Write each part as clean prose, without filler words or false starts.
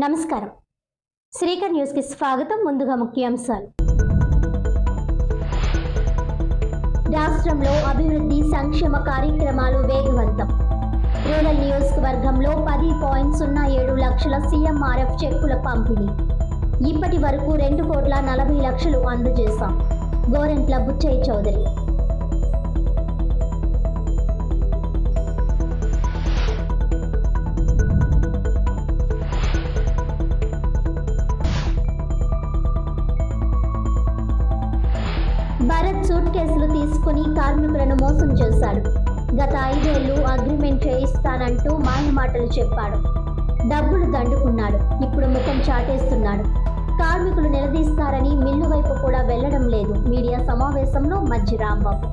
నమస్కారం. శ్రీకర్ న్యూస్ కి స్వాగతం. ముందుగా ముఖ్యాంశాలు. రాష్ట్రంలో అభివృద్ధి సంక్షేమ కార్యక్రమాలు వేగవంతం. రూరల్ నియోజకవర్గంలో 10.07 లక్షల సీఎంఆర్ఎఫ్ చెక్కుల పంపిణీ. ఇప్పటి వరకు 2,40,00,000 అందజేశాం. గోరంట్ల బుచ్చయ్య చౌదరి. భరత్ సూట్ కేసులు తీసుకుని కార్మికులను మోసం చేశాడు. గత 5 ఏళ్లు అగ్రిమెంట్ చేయిస్తానంటూ మాయమాటలు చెప్పాడు. డబ్బులు దండుకున్నాడు. ఇప్పుడు ముఖం చాటేస్తున్నాడు. కార్మికులు నిలదీస్తారని మిల్లు వైపు కూడా వెళ్లడం లేదు. మీడియా సమావేశంలో మజ్జి రాంబాబు.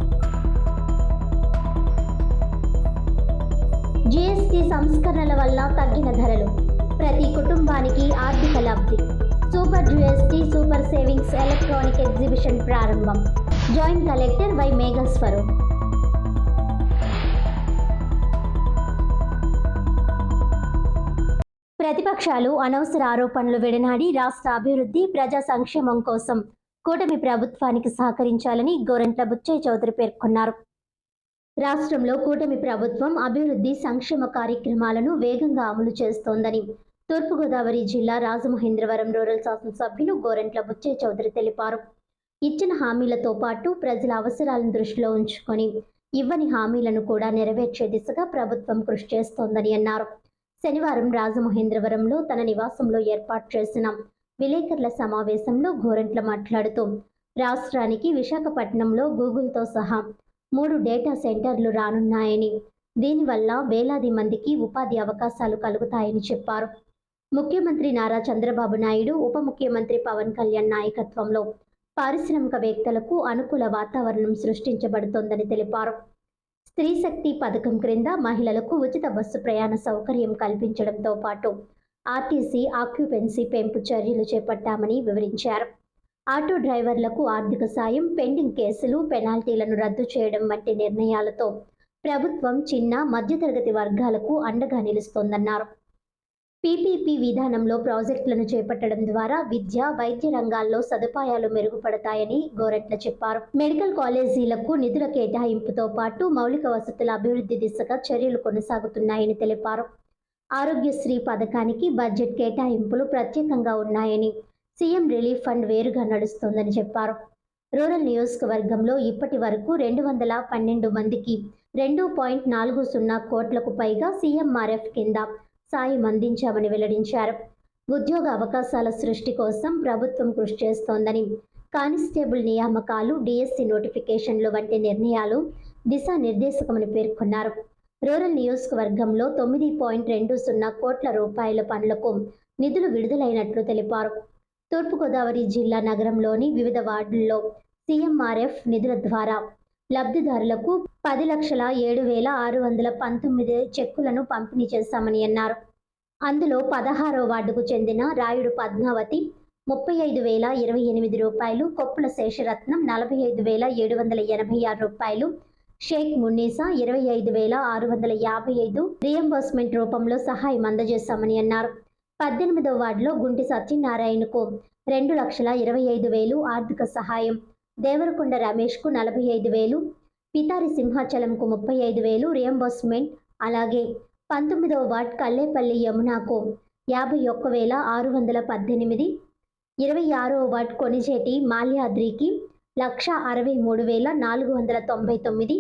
జీఎస్టీ సంస్కరణల వల్ల తగ్గిన ధరలు, ప్రతి కుటుంబానికి ఆర్థిక లబ్ధి. Super GST super savings electronic exhibition ప్రారంభం. Joint collector Y Meghaswaroop. ప్రతిపక్షాలు అనవసర ఆరోపణలు విడనాడి రాష్ట్ర అభివృద్ధి, ప్రజా సంక్షేమం కోసం కూటమి ప్రభుత్వానికి సహకరించాలని గోరంట్ల బుచ్చయ్య చౌదరి పేర్కొన్నారు. రాష్ట్రంలో కూటమి ప్రభుత్వం అభివృద్ధి సంక్షేమ కార్యక్రమాలను వేగంగా అమలు చేస్తోందని తూర్పుగోదావరి జిల్లా రాజమహేంద్రవరం రూరల్ శాసనసభ్యులు గోరంట్ల బుచ్చయ్య చౌదరి తెలిపారు. ఇచ్చిన హామీలతో పాటు ప్రజల అవసరాలను దృష్టిలో ఉంచుకొని ఇవ్వని హామీలను కూడా నెరవేర్చే దిశగా ప్రభుత్వం కృషి చేస్తోందని అన్నారు. శనివారం రాజమహేంద్రవరంలో తన నివాసంలో ఏర్పాటు చేసిన విలేకరుల సమావేశంలో గోరంట్ల మాట్లాడుతూ రాష్ట్రానికి విశాఖపట్నంలో గూగుల్తో సహా 3 డేటా సెంటర్లు రానున్నాయని, దీనివల్ల వేలాది మందికి ఉపాధి అవకాశాలు కలుగుతాయని చెప్పారు. ముఖ్యమంత్రి నారా చంద్రబాబు నాయుడు, ఉప ముఖ్యమంత్రి పవన్ కళ్యాణ్ నాయకత్వంలో పారిశ్రామికవేత్తలకు అనుకూల వాతావరణం సృష్టించబడుతోందని తెలిపారు. స్త్రీ శక్తి పథకం క్రింద మహిళలకు ఉచిత బస్సు ప్రయాణ సౌకర్యం కల్పించడంతో పాటు ఆర్టీసీ ఆక్యుపెన్సీ పెంపు చర్యలు చేపట్టామని వివరించారు. ఆటో డ్రైవర్లకు ఆర్థిక సాయం, పెండింగ్ కేసులు, పెనాల్టీలను రద్దు చేయడం వంటి నిర్ణయాలతో ప్రభుత్వం చిన్న, మధ్యతరగతి వర్గాలకు అండగా నిలుస్తోందన్నారు. పీపీపీ విధానంలో ప్రాజెక్టులను చేపట్టడం ద్వారా విద్య, వైద్య రంగాల్లో సదుపాయాలు మెరుగుపడతాయని గోరంట్ల చెప్పారు. మెడికల్ కాలేజీలకు నిధుల కేటాయింపుతో పాటు మౌలిక వసతుల అభివృద్ధి దిశగా చర్యలు కొనసాగుతున్నాయని తెలిపారు. ఆరోగ్యశ్రీ పథకానికి బడ్జెట్ కేటాయింపులు ప్రత్యేకంగా ఉన్నాయని, సీఎం రిలీఫ్ ఫండ్ వేరుగా నడుస్తోందని చెప్పారు. రూరల్ నియోజకవర్గంలో ఇప్పటి వరకు 212 మందికి 2.40 కోట్లకు పైగా సీఎంఆర్ఎఫ్ కింద సాయం అందించామని వెల్లడించారు. ఉద్యోగ అవకాశాల సృష్టి కోసం ప్రభుత్వం కృషి చేస్తోందని, కానిస్టేబుల్ నియామకాలు, డిఎస్సి నోటిఫికేషన్లు వంటి నిర్ణయాలు దిశానిర్దేశకమని పేర్కొన్నారు. రూరల్ నియోజకవర్గంలో 9.20 కోట్ల రూపాయల పనులకు నిధులు విడుదలైనట్లు తెలిపారు. తూర్పుగోదావరి జిల్లా నగరంలోని వివిధ వార్డుల్లో సీఎంఆర్ఎఫ్ నిధుల ద్వారా లబ్ధిదారులకు 10,07,619 చెక్కులను పంపిణీ చేశామని అన్నారు. అందులో 16వ వార్డుకు చెందిన రాయుడు పద్మావతి 35,028 రూపాయలు, కొప్పుల శేషరత్నం 45,786 రూపాయలు, షేక్ మున్నీసా 25,655 రియంబర్స్మెంట్ రూపంలో సహాయం అందజేశామని అన్నారు. 18వ వార్డులో గుంటి సత్యనారాయణకు 2,25,000 ఆర్థిక సహాయం, దేవరకొండ రమేష్కు 45,000, పితారి సింహాచలంకు 35,000 రియంబర్స్మెంట్, అలాగే 19వ వార్డ్ కల్లేపల్లి యమునాకు 51,618, 26వ వార్డ్ కొనిజేటి మాల్యాద్రికి 1,63,499,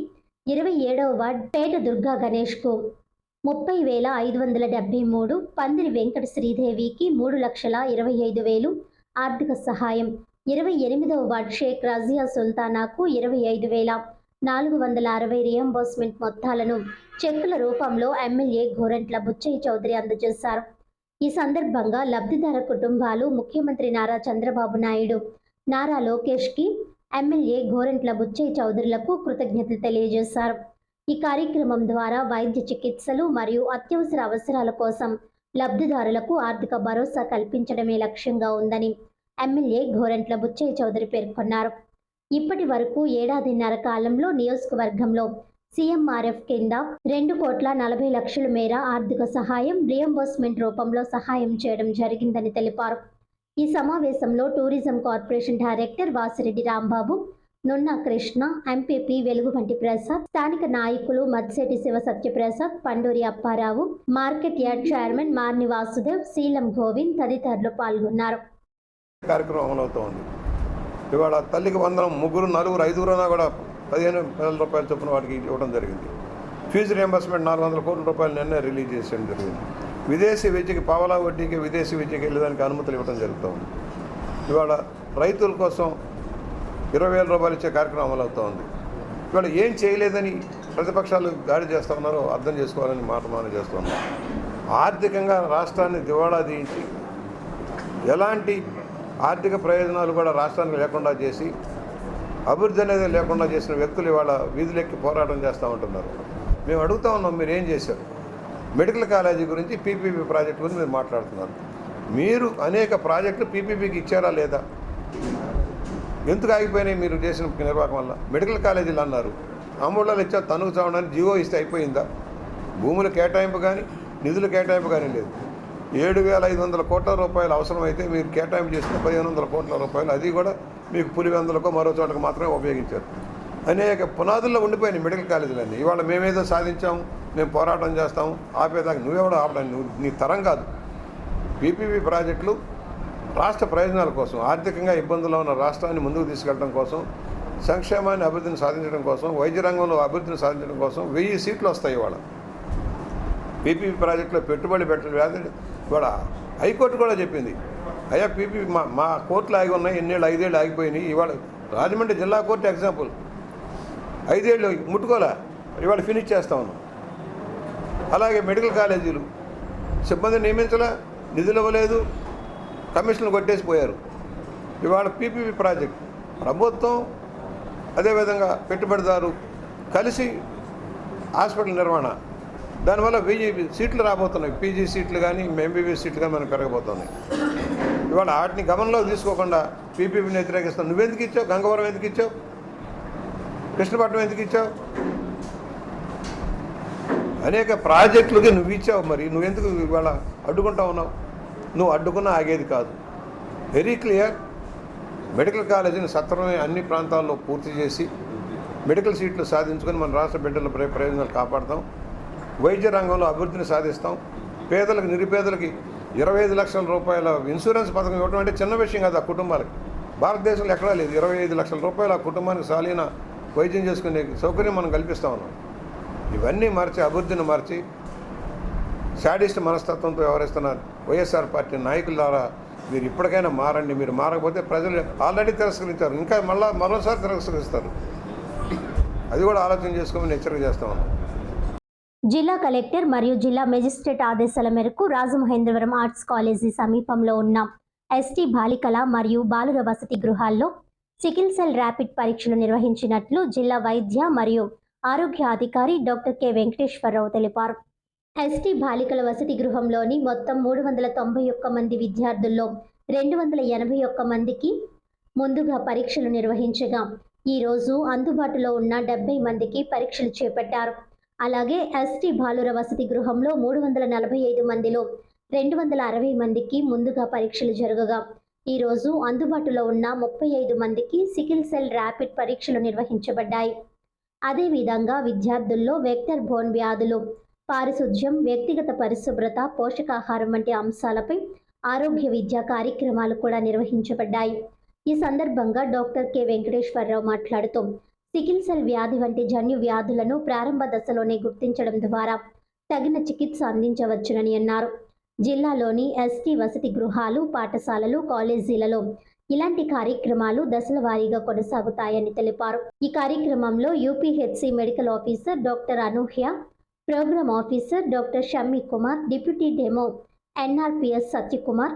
27వ వార్డ్ పేట దుర్గా గణేష్కు 30,573, పందిరి వెంకట శ్రీదేవికి 3,25,000 ఆర్థిక సహాయం, 28వ వార్డ్ షేక్ రజియా సుల్తానాకు 25,460 రియంబర్స్మెంట్ మొత్తాలను చెక్కుల రూపంలో ఎమ్మెల్యే గోరంట్ల బుచ్చయ్య చౌదరి అందజేశారు. ఈ సందర్భంగా లబ్ధిదార కుటుంబాలు ముఖ్యమంత్రి నారా చంద్రబాబు నాయుడు, నారా లోకేష్కి ఎమ్మెల్యే గోరంట్ల బుచ్చయ్య చౌదరులకు కృతజ్ఞతలు తెలియజేశారు. ఈ కార్యక్రమం ద్వారా వైద్య చికిత్సలు మరియు అత్యవసర అవసరాల కోసం లబ్ధిదారులకు ఆర్థిక భరోసా కల్పించడమే లక్ష్యంగా ఉందని ఎమ్మెల్యే గోరంట్ల బుచ్చయ్య చౌదరి పేర్కొన్నారు. ఇప్పటి వరకు 1.5 కాలంలో నియోజకవర్గంలో సీఎంఆర్ఎఫ్ కింద 2,40,00,000 మేర ఆర్థిక సహాయం రియంబర్స్మెంట్ రూపంలో సహాయం చేయడం జరిగిందని తెలిపారు. ఈ సమావేశంలో tourism corporation director Vasireddy Rambabu, Nunna Krishna, MPP Veluguvanti Prasad, స్థానిక నాయకులు Madsetti Siva Satyaprasad, Panduri Apparao, market yard chairman Marni Vasudev, Seelam Govind తదితరులు పాల్గొన్నారు. కార్యక్రమం అమలవుతోంది. ఇవాళ తల్లికి వందనం 3, 4, 5 కూడా 15,000 రూపాయలు చొప్పున వాటికి ఇవ్వడం జరిగింది. ఫీజు రియంబర్స్మెంట్ 400 కోట్ల రూపాయలు నిన్నే రిలీజ్ చేయడం జరిగింది. విదేశీ విద్యకి పావలా వడ్డీకి విదేశీ విద్యకి వెళ్ళేదానికి అనుమతులు ఇవ్వడం జరుగుతుంది. ఇవాళ రైతుల కోసం 20,000 రూపాయలు ఇచ్చే కార్యక్రమం అమలవుతోంది. ఇవాళ ఏం చేయలేదని ప్రతిపక్షాలు దాడి చేస్తూ ఉన్నారో అర్థం చేసుకోవాలని మాట చేస్తున్నారు. ఆర్థికంగా రాష్ట్రాన్ని దివాళా తీయించి ఎలాంటి ఆర్థిక ప్రయోజనాలు కూడా రాష్ట్రానికి లేకుండా చేసి అభివృద్ధి అనేది లేకుండా చేసిన వ్యక్తులు ఇవాళ వీధులెక్కి పోరాటం చేస్తూ ఉంటున్నారు. మేము అడుగుతూ ఉన్నాం, మీరు ఏం చేశారు? మెడికల్ కాలేజీ గురించి పీపీపీ ప్రాజెక్టు గురించి మీరు మాట్లాడుతున్నారు. మీరు అనేక ప్రాజెక్టులు పీపీపీకి ఇచ్చారా లేదా? ఎందుకు ఆగిపోయినాయి మీరు చేసిన నిర్వాహకం వల్ల? మెడికల్ కాలేజీలు అన్నారు, అమూళ్ళలు ఇచ్చా తనుకు చావడానికి జీవో ఇస్తే అయిపోయిందా? భూముల కేటాయింపు కానీ నిధుల కేటాయింపు కానీ లేదు. 7,500 కోట్ల రూపాయలు అవసరమైతే మీరు కేటాయింపు చేసిన 1,500 కోట్ల రూపాయలు, అది కూడా మీకు పులివెందులకో మరో చోటకు మాత్రమే ఉపయోగించారు. అనేక పునాదుల్లో ఉండిపోయినాయి మెడికల్ కాలేజీలన్నీ. ఇవాళ మేమేదో సాధించాము, మేము పోరాటం చేస్తాము, ఆపేదాకా నువ్వెవడో ఆపడానికి నీ తరం కాదు. పీపీపీ ప్రాజెక్టులు రాష్ట్ర ప్రయోజనాల కోసం, ఆర్థికంగా ఇబ్బందుల్లో ఉన్న రాష్ట్రాన్ని ముందుకు తీసుకెళ్ళడం కోసం, సంక్షేమాన్ని అభివృద్ధిని సాధించడం కోసం, వైద్య రంగంలో అభివృద్ధిని సాధించడం కోసం 1000 సీట్లు వస్తాయి. ఇవాళ పీపీపీ ప్రాజెక్టులో పెట్టుబడి పెట్టడం ఇవాళ హైకోర్టు కూడా చెప్పింది, అయ్యా పీపీ మా కోర్టులు ఆగి ఉన్నాయి, 5 ఏళ్ళు ఆగిపోయినాయి. ఇవాళ రాజమండ్రి జిల్లా కోర్టు ఎగ్జాంపుల్, 5 ఏళ్ళు ముట్టుకోలే, ఇవాళ ఫినిష్ చేస్తా ఉన్నాం. అలాగే మెడికల్ కాలేజీలు సిబ్బందిని నియమించలే, నిధులు ఇవ్వలేదు, కమిషన్లు కొట్టేసిపోయారు. ఇవాళ పీపీపీ ప్రాజెక్ట్ ప్రభుత్వం అదేవిధంగా పెట్టుబడిదారు కలిసి హాస్పిటల్ నిర్వహణ, దానివల్ల 1000 సీట్లు రాబోతున్నాయి. పీజీ సీట్లు కానీ ఎంబీబీఎస్ సీట్లు కానీ మనకు పెరగబోతున్నాయి. ఇవాళ వాటిని గమనంలో తీసుకోకుండా పీపీపీని వ్యతిరేకిస్తాం. నువ్వెందుకు ఇచ్చావు? గంగవరం ఎందుకు ఇచ్చావు? కృష్ణపట్నం ఎందుకు ఇచ్చావు? అనేక ప్రాజెక్టులకి నువ్వు ఇచ్చావు, మరి నువ్వెందుకు ఇవాళ అడ్డుకుంటా ఉన్నావు? నువ్వు అడ్డుకున్నా ఆగేది కాదు. Very clear. మెడికల్ కాలేజీని సత్వరమే అన్ని ప్రాంతాల్లో పూర్తి చేసి మెడికల్ సీట్లు సాధించుకొని మన రాష్ట్ర బిడ్డల ప్రయోజనాలు కాపాడతాం. వైద్య రంగంలో అభివృద్ధిని సాధిస్తాం. పేదలకు నిరుపేదలకి 25 లక్షల రూపాయల ఇన్సూరెన్స్ పథకం ఇవ్వడం అంటే చిన్న విషయం కాదు. ఆ కుటుంబాలకి భారతదేశంలో ఎక్కడా లేదు. 25 లక్షల రూపాయలు ఆ కుటుంబానికి సాలీన వైద్యం చేసుకునే సౌకర్యం మనం కల్పిస్తూ ఉన్నాం. ఇవన్నీ మార్చి, అభివృద్ధిని మార్చి, శాడిస్ట్ మనస్తత్వంతో వ్యవహరిస్తున్న వైఎస్ఆర్ పార్టీ నాయకుల ద్వారా మీరు ఇప్పటికైనా మారండి. మీరు మారకపోతే ప్రజలు ఆల్రెడీ తిరస్కరించారు, ఇంకా మరోసారి తిరస్కరిస్తారు. అది కూడా ఆలోచన చేసుకోమని హెచ్చరిక చేస్తా ఉన్నాం. జిల్లా కలెక్టర్ మరియు జిల్లా మెజిస్ట్రేట్ ఆదేశాల మేరకు రాజమహేంద్రవరం ఆర్ట్స్ కాలేజీ సమీపంలో ఉన్న ఎస్టీ బాలికల మరియు బాలుర వసతి గృహాల్లో సికిల్ సెల్ ర్యాపిడ్ పరీక్షలు నిర్వహించినట్లు జిల్లా వైద్య మరియు ఆరోగ్య అధికారి డాక్టర్ కె వెంకటేశ్వరరావు తెలిపారు. ఎస్టీ బాలికల వసతి గృహంలోని మొత్తం 391 మంది విద్యార్థుల్లో 281 మందికి ముందుగా పరీక్షలు నిర్వహించగా ఈరోజు అందుబాటులో ఉన్న 70 మందికి పరీక్షలు చేపట్టారు. అలాగే ఎస్టీ బాలుర వసతి గృహంలో 345 మందిలో 260 మందికి ముందుగా పరీక్షలు జరగగా ఈరోజు అందుబాటులో ఉన్న 35 మందికి సికిల్ సెల్ ర్యాపిడ్ పరీక్షలు నిర్వహించబడ్డాయి. అదేవిధంగా విద్యార్థుల్లో వెక్టర్ బోర్న్ వ్యాధులు, పారిశుధ్యం, వ్యక్తిగత పరిశుభ్రత, పోషకాహారం వంటి అంశాలపై ఆరోగ్య విద్యా కార్యక్రమాలు కూడా నిర్వహించబడ్డాయి. ఈ సందర్భంగా డాక్టర్ కె వెంకటేశ్వరరావు మాట్లాడుతూ సికిల్ సెల్ వ్యాధి వంటి జన్యు వ్యాధులను ప్రారంభ దశలోనే గుర్తించడం ద్వారా తగిన చికిత్స అందించవచ్చునని అన్నారు. జిల్లాలోని ఎస్టీ వసతి గృహాలు, పాఠశాలలు, కాలేజీలలో ఇలాంటి కార్యక్రమాలు దశల వారీగా కొనసాగుతాయని తెలిపారు. ఈ కార్యక్రమంలో UPHC medical officer doctor Anuhya, program officer doctor Shammi Kumar, deputy demo NRPS Satyakumar,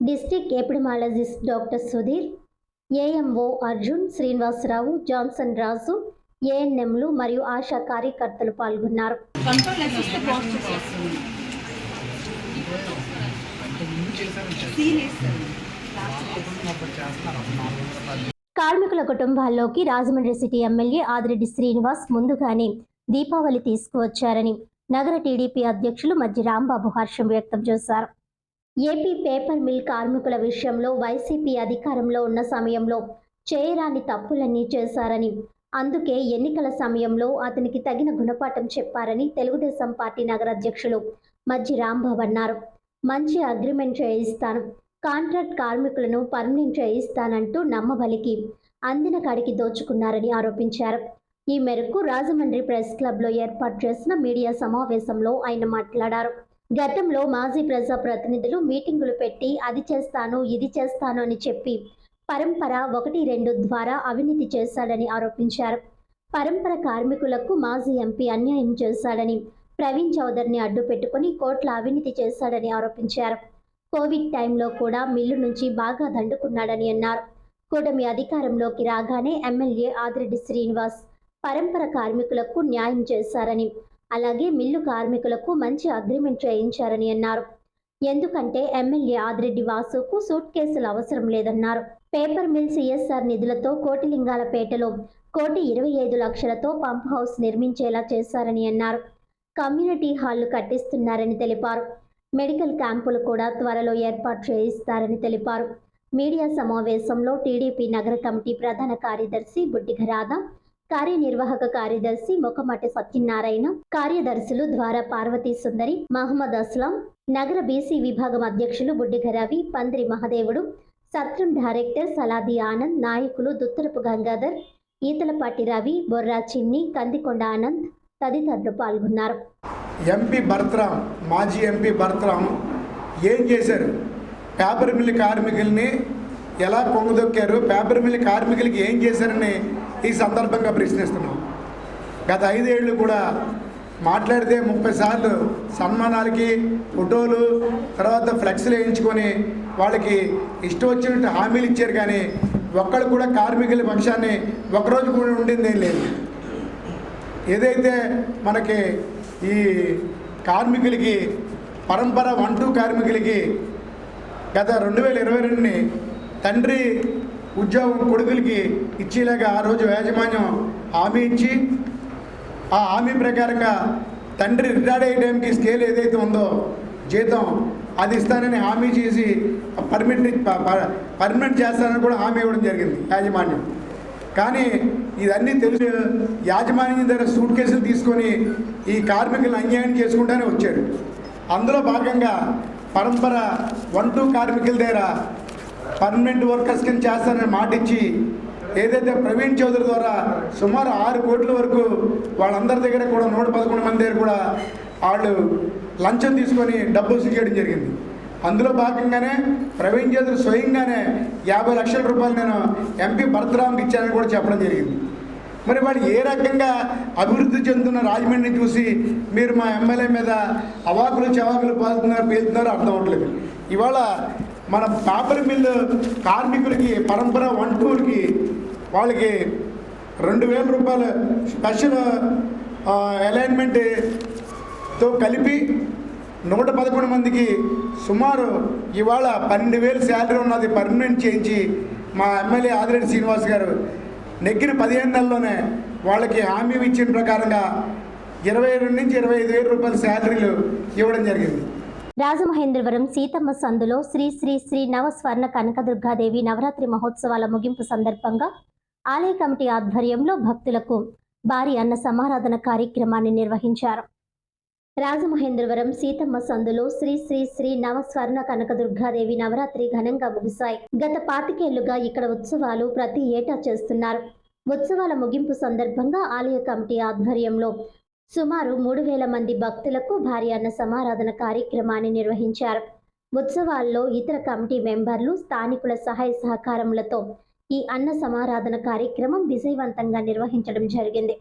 district epidemiologist doctor Sudheer, AMO Arjun, Srinivasarao, Johnson Raju, ఏఎన్ఎంలు మరియు ఆశా కార్యకర్తలు పాల్గొన్నారు. కార్మికుల కుటుంబాల్లోకి రాజమండ్రి సిటీ ఎమ్మెల్యే ఆదిరెడ్డి శ్రీనివాస్ ముందుగానే దీపావళి తీసుకువచ్చారని నగర టీడీపీ అధ్యక్షులు మజ్జి రాంబాబు హర్షం వ్యక్తం చేశారు. ఏపీ పేపర్ మిల్ కార్మికుల విషయంలో వైసీపీ అధికారంలో ఉన్న సమయంలో చేయరాని తప్పులన్నీ చేశారని, అందుకే ఎన్నికల సమయంలో అతనికి తగిన గుణపాఠం చెప్పారని తెలుగుదేశం పార్టీ నగర అధ్యక్షులు మజ్జి రాంబాబు అన్నారు. మంచి అగ్రిమెంట్ చేయిస్తాను, కాంట్రాక్ట్ కార్మికులను పర్మనెంట్ చేయిస్తానంటూ నమ్మబలికి అందిన కాడికి దోచుకున్నారని ఆరోపించారు. ఈ మేరకు రాజమండ్రి ప్రెస్ క్లబ్లో ఏర్పాటు చేసిన మీడియా సమావేశంలో ఆయన మాట్లాడారు. గతంలో మాజీ ప్రజాప్రతినిధులు మీటింగులు పెట్టి అది చేస్తాను ఇది చేస్తాను అని చెప్పి పరంపర 1-2 ద్వారా అవినీతి చేశాడని ఆరోపించారు. పరంపర కార్మికులకు మాజీ ఎంపీ అన్యాయం చేశాడని, ప్రవీణ్ చౌదరిని అడ్డు పెట్టుకుని కోట్ల అవినీతి చేశాడని ఆరోపించారు. కోవిడ్ టైంలో కూడా మిల్లు నుంచి బాగా దండుకున్నాడని అన్నారు. కూటమి అధికారంలోకి రాగానే ఎమ్మెల్యే ఆదిరెడ్డి శ్రీనివాస్ పరంపర కార్మికులకు న్యాయం చేశారని, అలాగే మిల్లు కార్మికులకు మంచి అగ్రిమెంట్ చేయించారని అన్నారు. ఎందుకంటే ఎమ్మెల్యే ఆదిరెడ్డి వాసుకు సూట్ కేసులు అవసరం లేదన్నారు. పేపర్ మిల్ సిఎస్ఆర్ నిధులతో కోటిలింగాలపేటలో 1,25,00,000తో పంప్ హౌస్ నిర్మించేలా చేశారని అన్నారు. కమ్యూనిటీ హాళ్లు కట్టిస్తున్నారని తెలిపారు. మెడికల్ క్యాంపులు కూడా త్వరలో ఏర్పాటు చేయిస్తారని తెలిపారు. మీడియా సమావేశంలో టీడీపీ నగర కమిటీ ప్రధాన కార్యదర్శి బుడ్డిగ రాధ, కార్యనిర్వాహక కార్యదర్శి మొకమటి సత్యనారాయణ, కార్యదర్శులు ద్వారా పార్వతీ సుందరి, మహమ్మద్ అస్లాం, నగర బీసీ విభాగం అధ్యక్షులు బుడ్డిగ రవి, పందిరి మహదేవుడు, సత్రం డైరెక్టర్ సలాది ఆనంద్, నాయకులు దుత్తరపు గంగాధర్, ఈతలపాటి రవి, బొర్రా చిన్ని, కందికొండ ఆనంద్ తదితరులు పాల్గొన్నారు. ఎంపీ భరత్రాం, మాజీ ఎంపీ భరత్రాం ఏం చేశారు? పేపర్ మిల్ కార్మికుల్ని ఎలా కొంగదొక్కారు, పేపర్ మిల్ కార్మికులకి ఏం చేశారని ఈ సందర్భంగా ప్రశ్నిస్తున్నాం. గత 5 ఏళ్ళు కూడా మాట్లాడితే 30 సార్లు సన్మానాలకి ఫోటోలు, తర్వాత ఫ్లెక్స్లు వేయించుకొని వాళ్ళకి ఇష్టం వచ్చినట్టు హామీలు ఇచ్చారు. కానీ ఒక్కళ్ళు కూడా కార్మికుల పక్షాన్ని ఒకరోజు కూడా ఉండిందేం లేదు. ఏదైతే మనకి ఈ కార్మికులకి పరంపర 1-2 కార్మికులకి గత 2022ని తండ్రి ఉద్యోగం కొడుకులకి ఇచ్చేలాగా ఆ రోజు యాజమాన్యం హామీ ఇచ్చి, ఆ హామీ ప్రకారంగా తండ్రి రిటైర్డ్ అయ్యే టైంకి స్కేల్ ఏదైతే ఉందో జీతం అది ఇస్తానని హామీ చేసి పర్మనెంట్ చేస్తానని కూడా హామీ ఇవ్వడం జరిగింది యాజమాన్యం. కానీ ఇదన్నీ తెలిసి యాజమాన్యం దగ్గర సూట్ కేసులు తీసుకొని ఈ కార్మికులను అన్యాయం చేసుకుంటూనే వచ్చారు. అందులో భాగంగా పరంపర 1-2 కార్మికుల దగ్గర పర్మనెంట్ వర్కర్స్ కింద చేస్తానని మాట ఇచ్చి, ఏదైతే ప్రవీణ్ చౌదరి ద్వారా సుమారు 6 కోట్ల వరకు వాళ్ళందరి దగ్గర కూడా 111 మంది దగ్గర కూడా వాళ్ళు లంచం తీసుకొని డబ్బు వసూలు చేయడం జరిగింది. అందులో భాగంగానే ప్రవీణ్ చౌదరి స్వయంగానే 50 లక్షల రూపాయలు నేను ఎంపీ భరత్రాంకి ఇచ్చానని కూడా చెప్పడం జరిగింది. మరి వాళ్ళు ఏ రకంగా అభివృద్ధి చెందుతున్న రాజమండ్రిని చూసి మీరు మా ఎమ్మెల్యే మీద అవాకులు చవాకులు పేలుతున్నారో అర్థం అవ్వట్లేదు. ఇవాళ మన పేపర్ మిల్లు కార్మికులకి పరంపర 1-2కి వాళ్ళకి 2,000 రూపాయలు స్పెషల్ అలైన్మెంట్తో కలిపి 111 మందికి సుమారు ఇవాళ 12,000 శాలరీ ఉన్నది పర్మనెంట్ చేయించి మా ఎమ్మెల్యే ఆదిరెడ్డి శ్రీనివాస్ గారు నెగ్గిన 15 నెలల్లోనే వాళ్ళకి హామీ ఇచ్చిన ప్రకారంగా 22 నుంచి 25,000 రూపాయల శాలరీలు ఇవ్వడం జరిగింది. రాజమహేంద్రవరం సీతమ్మ సందులో శ్రీ శ్రీ శ్రీ నవస్వర్ణ కనకదుర్గాదేవి నవరాత్రి మహోత్సవాల ముగింపు సందర్భంగా ఆలయ కమిటీ ఆధ్వర్యంలో భక్తులకు భారీ అన్న సమారాధన కార్యక్రమాన్ని నిర్వహించారు. రాజమహేంద్రవరం సీతమ్మ సందులో శ్రీ శ్రీ శ్రీ నవస్వర్ణ కనకదుర్గాదేవి నవరాత్రి ఘనంగా ముగిశాయి. గత 25 ఏళ్లుగా ఇక్కడ ఉత్సవాలు ప్రతి ఏటా చేస్తున్నారు. ఉత్సవాల ముగింపు సందర్భంగా ఆలయ కమిటీ ఆధ్వర్యంలో సుమారు 3,000 మంది భక్తులకు భారీ అన్న సమారాధన కార్యక్రమాన్ని నిర్వహించారు. ఉత్సవాల్లో ఇతర కమిటీ మెంబర్లు, స్థానికుల సహాయ సహకారములతో ఈ అన్న సమారాధన కార్యక్రమం విజయవంతంగా నిర్వహించడం జరిగింది.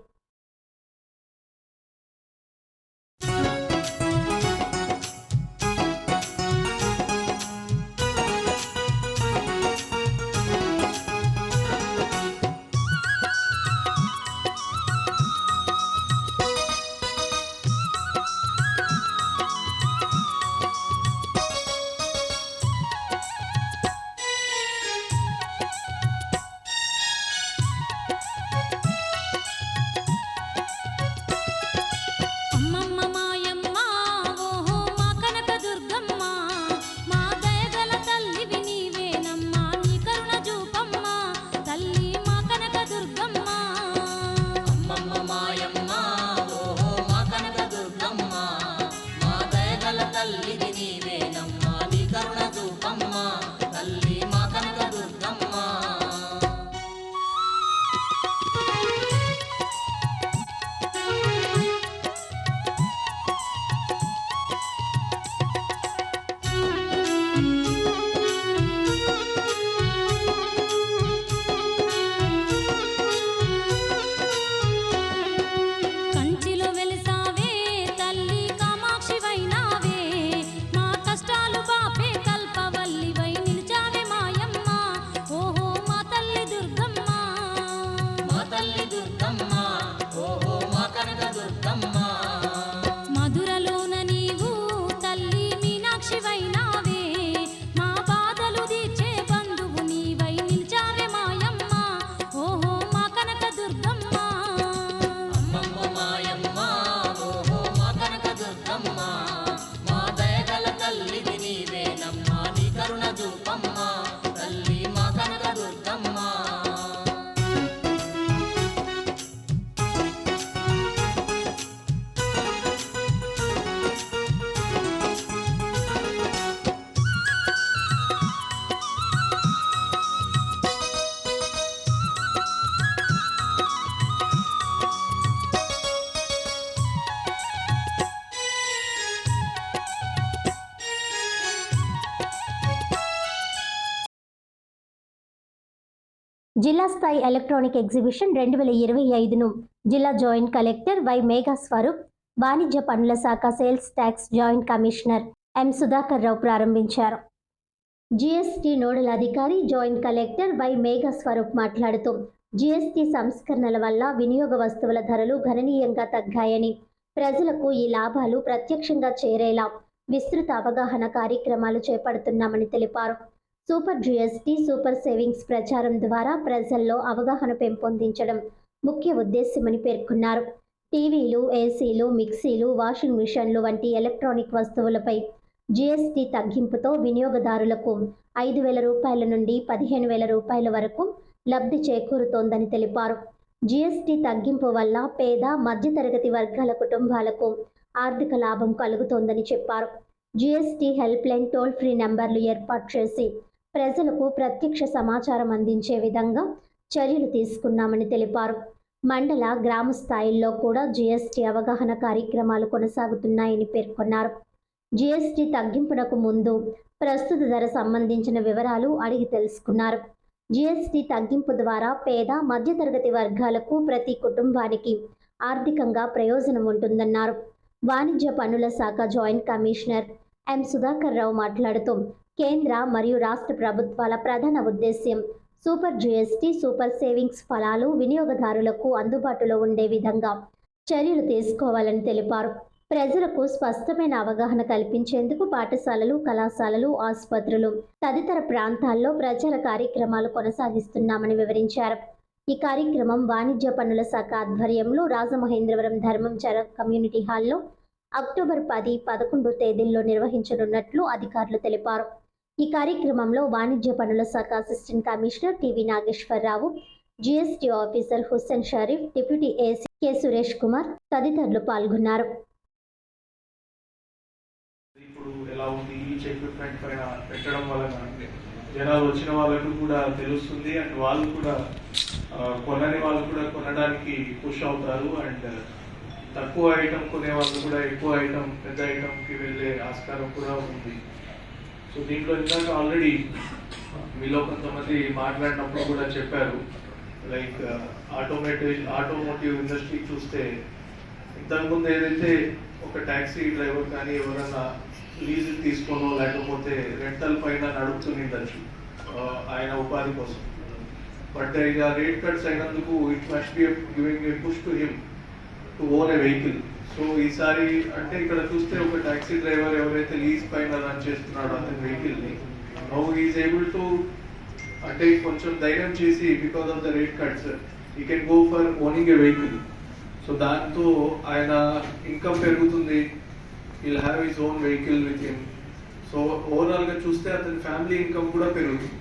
జిల్లా స్థాయి ఎలక్ట్రానిక్ ఎగ్జిబిషన్ 2025ను జిల్లా joint collector Y Megha Swaroop, వాణిజ్య పన్నుల శాఖ sales tax joint commissioner M Sudhakar Rao ప్రారంభించారు. జీఎస్టీ నోడల్ అధికారి joint collector Y Megha Swaroop మాట్లాడుతూ జీఎస్టీ సంస్కరణల వల్ల వినియోగ వస్తువుల ధరలు గణనీయంగా తగ్గాయని, ప్రజలకు ఈ లాభాలు ప్రత్యక్షంగా చేరేలా విస్తృత అవగాహన కార్యక్రమాలు చేపడుతున్నామని తెలిపారు. సూపర్ జీఎస్టీ, సూపర్ సేవింగ్స్ ప్రచారం ద్వారా ప్రజల్లో అవగాహన పెంపొందించడం ముఖ్య ఉద్దేశ్యమని పేర్కొన్నారు. టీవీలు, ఏసీలు, మిక్సీలు, వాషింగ్ మిషన్లు వంటి ఎలక్ట్రానిక్ వస్తువులపై జీఎస్టీ తగ్గింపుతో వినియోగదారులకు 5,000 రూపాయల నుండి 15,000 రూపాయల వరకు లబ్ధి చేకూరుతోందని తెలిపారు. జీఎస్టీ తగ్గింపు వల్ల పేద, మధ్యతరగతి వర్గాల కుటుంబాలకు ఆర్థిక లాభం కలుగుతోందని చెప్పారు. GST help line toll free నంబర్లు ఏర్పాటు చేసి ప్రజలకు ప్రత్యక్ష సమాచారం అందించే విధంగా చర్యలు తీసుకున్నామని తెలిపారు. మండల, గ్రామ స్థాయిల్లో కూడా జీఎస్టీ అవగాహన కార్యక్రమాలు కొనసాగుతున్నాయని పేర్కొన్నారు. జీఎస్టీ తగ్గింపునకు ముందు ప్రస్తుత ధర సంబంధించిన వివరాలు అడిగి తెలుసుకున్నారు. జీఎస్టీ తగ్గింపు ద్వారా పేద, మధ్యతరగతి వర్గాలకు ప్రతి కుటుంబానికి ఆర్థికంగా ప్రయోజనం ఉంటుందన్నారు. వాణిజ్య పన్నుల శాఖ జాయింట్ కమిషనర్ ఎం సుధాకర్ రావు మాట్లాడుతూ కేంద్ర మరియు రాష్ట్ర ప్రభుత్వాల ప్రధాన ఉద్దేశ్యం సూపర్ జీఎస్టీ, సూపర్ సేవింగ్స్ ఫలాలు వినియోగదారులకు అందుబాటులో ఉండే విధంగా చర్యలు తీసుకోవాలని తెలిపారు. ప్రజలకు స్పష్టమైన అవగాహన కల్పించేందుకు పాఠశాలలు, కళాశాలలు, ఆసుపత్రులు తదితర ప్రాంతాల్లో ప్రచార కార్యక్రమాలు కొనసాగిస్తున్నామని వివరించారు. ఈ కార్యక్రమం వాణిజ్య పన్నుల శాఖ ఆధ్వర్యంలో రాజమహేంద్రవరం ధర్మంచర కమ్యూనిటీ హాల్లో అక్టోబర్ 10, 11 తేదీల్లో నిర్వహించనున్నట్లు అధికారులు తెలిపారు. ఈ కార్యక్రమంలో వాణిజ్య పన్నుల శాఖ assistant commissioner TV Nageswararao, GST officer Hussain Sharif, deputy AC K Suresh Kumar తదితరులు పాల్గొన్నారు. ఇప్పుడు ఎలా ఉంది ఈ ఎక్విప్మెంట్ పైన పెట్టడం వల్ల జనాలు వచ్చిన వాళ్ళకు కూడా తెలుస్తుంది అండ్ వాళ్ళు కూడా కొనని వాళ్ళు కూడా కొనడానికి పుష్ అవుతారు అండ్ తక్కువ ఐటమ్ కొనే వాళ్ళు కూడా ఎక్కువ ఐటమ్, పెద్ద ఐటమ్కి వెళ్ళే ఆస్కారం కూడా ఉంది. సో దీంట్లో ఇందాక ఆల్రెడీ మీలో కొంతమంది మాట్లాడినప్పుడు కూడా చెప్పారు, లైక్ ఆటోమోటివ్ ఇండస్ట్రీ చూస్తే ఇంతకుముందు ఏదైతే ఒక ట్యాక్సీ డ్రైవర్ కానీ ఎవరైనా లీజ్ తీసుకోనో లేకపోతే రెంటల్ పైన నడుపుతుండొచ్చు ఆయన ఉపాధి కోసం. బట్ ఇక రేట్ కట్స్ అయినందుకు it must be giving a push to him to own A vehicle. So ఈసారి అంటే ఇక్కడ చూస్తే ఒక ట్యాక్సీ డ్రైవర్ ఎవరైతే లీజ్ పైన రన్ చేస్తున్నాడో అతని వెహికల్ని నౌ ఈజ్ ఏబుల్ టు అంటే కొంచెం ధైర్యం చేసి because of the rate cuts you can go for owning a vehicle. So దాంతో ఆయన ఇన్కమ్ పెరుగుతుంది, will have his own vehicle with him. So ఓవరాల్గా చూస్తే అతని ఫ్యామిలీ ఇన్కమ్ కూడా పెరుగుతుంది.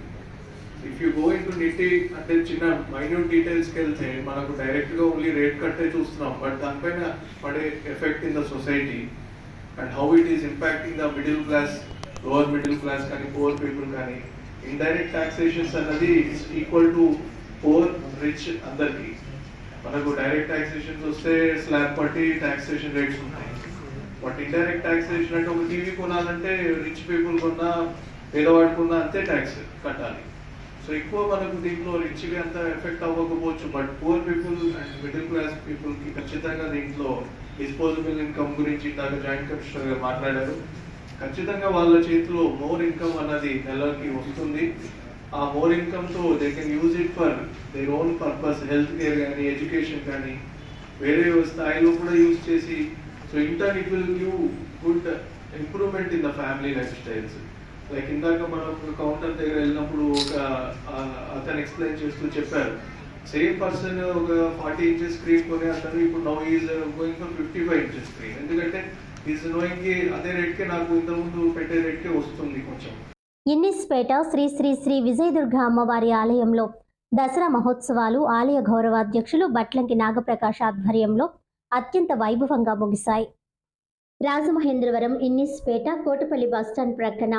If you go into nitty అంటే చిన్న మైన్యూట్ డీటెయిల్స్కి వెళ్తే మనకు డైరెక్ట్గా ఓన్లీ రేట్ కట్టే చూస్తున్నాం, బట్ దానిపైన పడే effect in the society and how it is impacting the middle class, lower middle class కానీ పూర్ పీపుల్ కానీ. ఇండైరెక్ట్ టాక్సేషన్స్ అన్నది is equal to poor, rich అందరికీ. మనకు డైరెక్ట్ టాక్సేషన్స్ వస్తే స్లాబ్ బట్టి టాక్సేషన్ రేట్స్ ఉంటాయి. బట్ ఇండైరెక్ట్ టాక్సేషన్ అంటే ఒక టీవీ కొనాలంటే రిచ్ పీపుల్ కొన్నా పేదవాడు కొన్నా అంతే ట్యాక్స్ కట్టాలి. సో ఎక్కువ మనకు దీంట్లో రిచ్గా అంత ఎఫెక్ట్ అవ్వకపోవచ్చు, but poor people and middle class పీపుల్కి ఖచ్చితంగా దీంట్లో డిస్పోజబుల్ ఇన్కమ్ గురించి ఇందాక జాయింట్ కమిషనర్ గారు మాట్లాడారు. ఖచ్చితంగా వాళ్ళ చేతిలో మోర్ ఇన్కమ్ అన్నది నెలకి వస్తుంది. ఆ మోర్ ఇన్కమ్తో they can use it for their own purpose, health care కానీ, ఎడ్యుకేషన్ కానీ, వేరే స్థాయిలో కూడా యూజ్ చేసి so in turn it will give good improvement in the family life styles. Like ఇందాక మనం ఒక కౌంటర్ దగ్గర వెళ్ళినప్పుడు ఒక అతను ఎక్స్ప్లెయిన్ చేస్తూ చెప్పారు, సేమ్ పర్సన్ ఒక 40 ఇంచెస్ స్క్రీన్ కొనే అతను ఇప్పుడు now is going for 55 inches screen. ఎందుకంటే ఈజ్ నోయింగ్ అదే రేట్కే నాకు ఇంతకుముందు పెట్టే రేట్కే వస్తుంది కొంచెం. ఇన్నిస్పేట శ్రీ శ్రీ శ్రీ విజయదుర్గ అమ్మవారి ఆలయంలో దసరా మహోత్సవాలు ఆలయ గౌరవాధ్యక్షులు బట్లంకి నాగప్రకాష్ ఆధ్వర్యంలో అత్యంత వైభవంగా ముగిశాయి. రాజమహేంద్రవరం ఇన్నిస్పేట కోటపల్లి బస్టాండ్ ప్రక్కన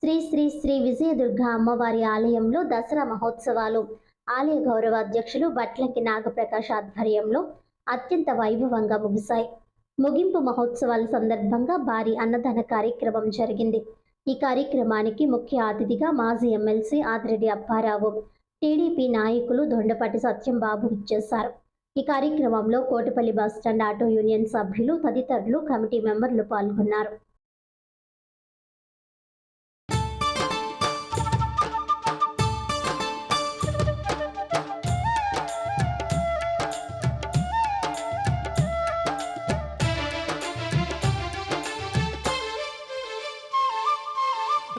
శ్రీ శ్రీ శ్రీ విజయదుర్గ అమ్మవారి ఆలయంలో దసరా మహోత్సవాలు ఆలయ గౌరవాధ్యక్షులు బట్లంకి నాగప్రకాష్ ఆధ్వర్యంలో అత్యంత వైభవంగా ముగిశాయి. ముగింపు మహోత్సవాల సందర్భంగా భారీ అన్నదాన కార్యక్రమం జరిగింది. ఈ కార్యక్రమానికి ముఖ్య అతిథిగా మాజీ ఎమ్మెల్సీ ఆదిరెడ్డి అప్పారావు, టీడీపీ నాయకులు దొండపాటి సత్యంబాబు ఇచ్చేశారు. ఈ కార్యక్రమంలో కోటిపల్లి బస్టాండ్ ఆటో యూనియన్ సభ్యులు తదితరులు కమిటీ మెంబర్లు పాల్గొన్నారు.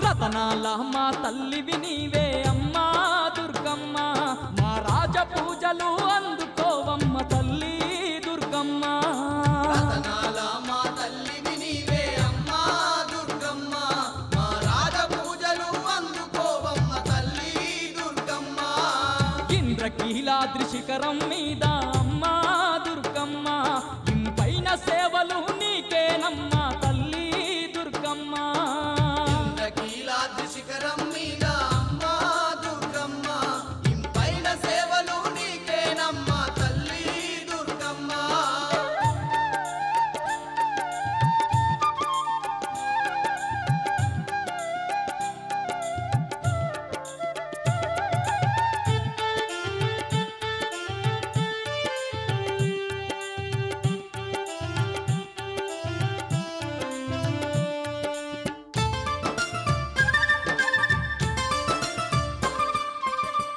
రతనాల మా తల్లివి నీవే అమ్మా దుర్గమ్మ, మా రాజ పూజలు అందుకోవమ్మ తల్లి దుర్గమ్మ. రతనాల మా తల్లివి నీవే అమ్మా దుర్గమ్మ, మా రాజ పూజలు అందుకోవమ్మ తల్లి దుర్గమ్మ. ఇంద్రకీలాద్రి శిఖరం మీద అమ్మా దుర్గమ్మ, ఇంపైన సేవలు నీకేనమ్మా తల్లి దుర్గమ్మ. ఇంద్రకీలాద్రి శిఖరం మీద అమ్మా దుర్గమ్మ, ఇంపైన సేవలు నీకేనమ్మా తల్లి దుర్గమ్మ.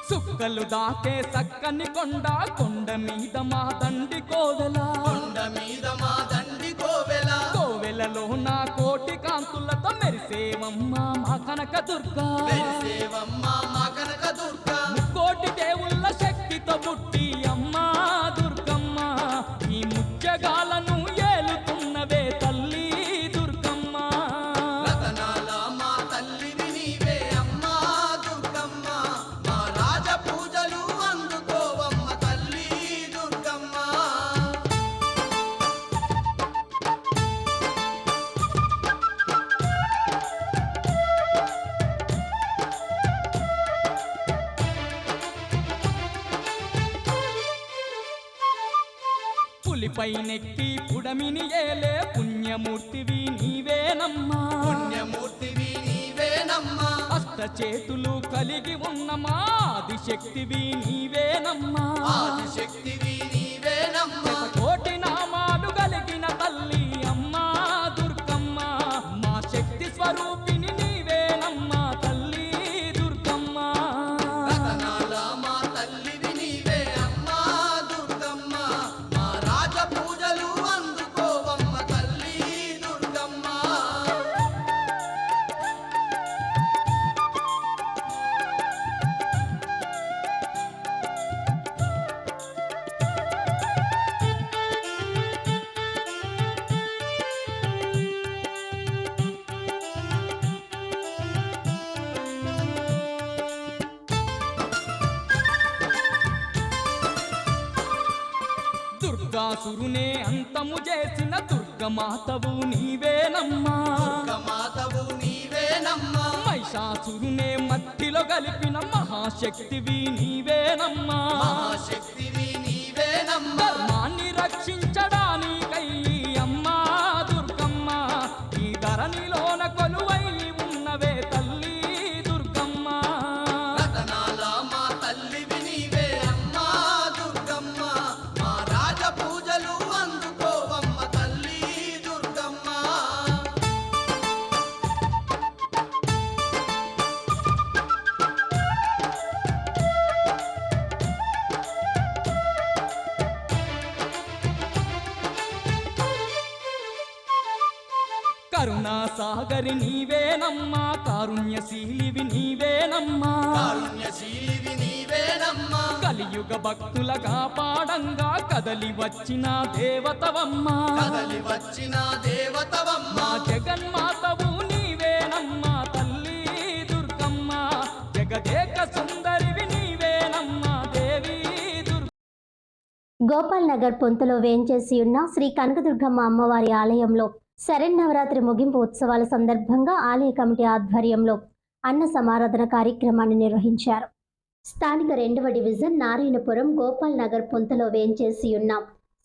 సుక్కలు దాకే సక్కని కొండ, కొండ మీద మా దండి కోవెల, కొండ మీద మా దండి కోవెల, కోవెలలో నా కోటి కాంతులతో మెరిసేవమ్మ మా కనక దుర్గా. మెరిసేవమ్మ మా కనక దుర్గా. కోటి దేవుళ్ళ శక్తితో పుట్టి అమ్మా దుర్గమ్మ, ఈ ముత్యగాలను ఏలుతున్నవే తల్లి దుర్గమ్మ. రతనాల మా తల్లివి నీవే అమ్మా దుర్గమ్మ, మా రాజ పూజలు అందుకోవమ్మ తల్లి దుర్గమ్మ. పులిపై నెక్కి పుడమిని ఏలే పుణ్యమూర్తివి నీవేనమ్మా. పుణ్యమూర్తివి నీవేనమ్మా. అష్ట చేతులు కలిగి ఉన్న మా ఆదిశక్తివి నీవేనమ్మా. ఆదిశక్తివి నీవేనమ్మా. కోటి నామాలు కలిగిన తల్లి అమ్మా దుర్గమ్మ, మా శక్తి స్వరూపిణి నీవేనమ్మా తల్లి దుర్గమ్మ. రతనాల మా తల్లివి నీవే అమ్మా దుర్గమ్మ, మా రాజ పూజలు అందుకోవమ్మ తల్లి దుర్గమ్మ. దుర్గాసురునే అంతము చేసిన దుర్గమాతవు నీవేనమ్మా. దుర్గమాతవు నీవేనమ్మా. మహిషాసురునే మట్టిలో కలిపిన మహాశక్తివి నీవేనమ్మా. మహాశక్తివి నీవేనమ్మా. ధర్మాన్ని రక్షించడానికై అమ్మా దుర్గమ్మ, ఈ ధరణిలోన కొలువై ఉన్నవే తల్లి దుర్గమ్మ. రతనాల మా తల్లివి నీవే అమ్మా దుర్గమ్మ, మా రాజ పూజలు అందుకోవమ్మ తల్లి దుర్గమ్మ. కరుణా సాగరి నీవేనమ్మా, కారుణ్యశీలివి నీవేనమ్మా. కారుణ్యశీలివి నీవేనమ్మా. కలియుగ భక్తుల కాపాడంగా కదలి వచ్చిన దేవతవమ్మా. కదలి వచ్చిన దేవతవమ్మ. మా జగన్మాతవు నీవేనమ్మా తల్లి దుర్గమ్మ, జగదేక సుందరివి నీవేనమ్మా దేవి దుర్గమ్మ. గోపాల్ నగర్ పొంతలో వేంచేసి ఉన్న శ్రీ కనకదుర్గమ్మ అమ్మవారి ఆలయంలో శరన్నవరాత్రి ముగింపు ఉత్సవాల సందర్భంగా ఆలయ కమిటీ ఆధ్వర్యంలో అన్న సమారాధన కార్యక్రమాన్ని నిర్వహించారు. స్థానిక 2వ డివిజన్ నారాయణపురం గోపాల్ నగర్ పొంతలో వేంచేసి ఉన్న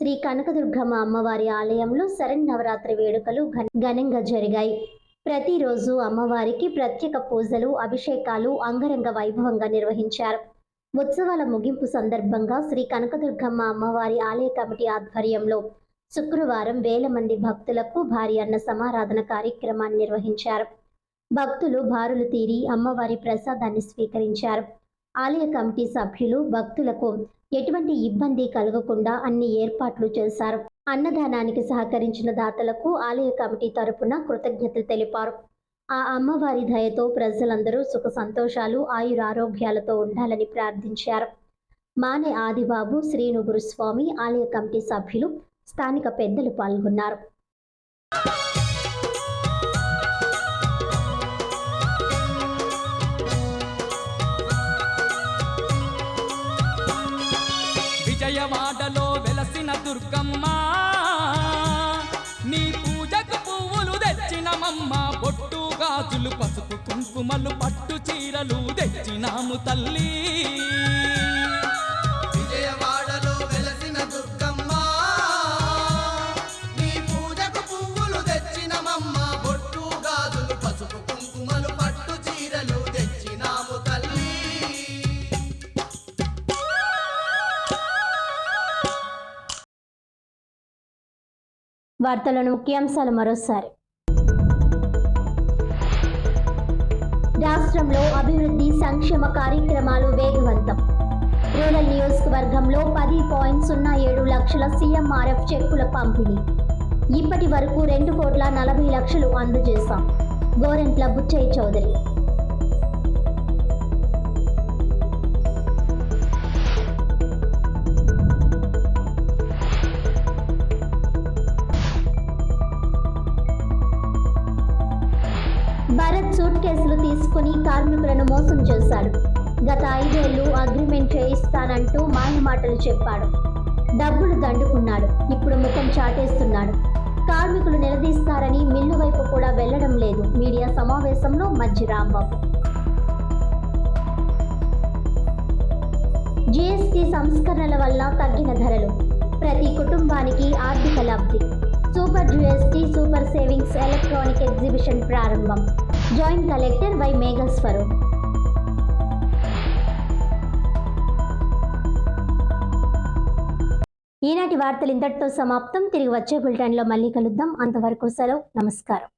శ్రీ కనకదుర్గమ్మ అమ్మవారి ఆలయంలో శరన్నవరాత్రి వేడుకలు ఘనంగా జరిగాయి. ప్రతిరోజు అమ్మవారికి ప్రత్యేక పూజలు, అభిషేకాలు అంగరంగ వైభవంగా నిర్వహించారు. ఉత్సవాల ముగింపు సందర్భంగా శ్రీ కనకదుర్గమ్మ అమ్మవారి ఆలయ కమిటీ ఆధ్వర్యంలో శుక్రవారం వేల మంది భక్తులకు భారీ అన్న సమారాధన కార్యక్రమాన్ని నిర్వహించారు. భక్తులు బారులు తీరి అమ్మవారి ప్రసాదాన్ని స్వీకరించారు. ఆలయ కమిటీ సభ్యులు భక్తులకు ఎటువంటి ఇబ్బంది కలగకుండా అన్ని ఏర్పాట్లు చేశారు. అన్నదానానికి సహకరించిన దాతలకు ఆలయ కమిటీ తరపున కృతజ్ఞతలు తెలిపారు. ఆ అమ్మవారి దయతో ప్రజలందరూ సుఖ సంతోషాలు ఆయురారోగ్యాలతో ఉండాలని ప్రార్థించారు. మానే ఆదిబాబు, శ్రీను గురుస్వామి, ఆలయ కమిటీ సభ్యులు, స్థానిక పెద్దలు పాల్గొన్నారు. విజయవాడలో వెలసిన దుర్గమ్మ, నీ పూజకు పువ్వులు తెచ్చినమమ్మ, బొట్టు గాజులు పసుపు కుంకుమలు పట్టు చీరలు తెచ్చినాము తల్లి. విజయవాడలో వెలసిన దుర్గమ్మ, నీ పూజకు పువ్వులు తెచ్చినమమ్మ, బొట్టు గాజులు పసుపు కుంకుమలు పట్టు చీరలు తెచ్చినాము తల్లి. వార్తలను ముఖ్యాంశాలు మరోసారి. రాష్ట్రంలో అభివృద్ధి సంక్షేమ కార్యక్రమాలు వేగవంతం. రూరల్ నియోజకవర్గంలో 10.07 లక్షల CMRF చెక్కుల పంపిణీ. ఇప్పటి వరకు 2,40,00,000 అందజేశాం. గోరెంట్ల బుచ్చయ్య చౌదరి. భరత్ సూట్ కేసులు తీసుకుని కార్మికులను మోసం చేశాడు. గత 5 ఏళ్లు అగ్రిమెంట్ చేయిస్తానంటూ మాయమాటలు చెప్పాడు. డబ్బులు దండుకున్నాడు. ఇప్పుడు ముఖం చాటేస్తున్నాడు. కార్మికులు నిలదీస్తారని మిల్లు వైపు కూడా వెళ్లడం లేదు. మీడియా సమావేశంలో మజ్జి రాంబాబు. GST సంస్కరణల వల్ల తగ్గిన ధరలు, ప్రతి కుటుంబానికి ఆర్థిక లబ్ధి. Super GST super savings electronic exhibition ప్రారంభం. Joint collector Y Meghaswaroop. ఈనాటి వార్తలు ఇంతటితో సమాప్తం. తిరిగి వచ్చే బులెటిన్లో మళ్ళీ కలుద్దాం. అంతవరకు సెలవు. నమస్కారం.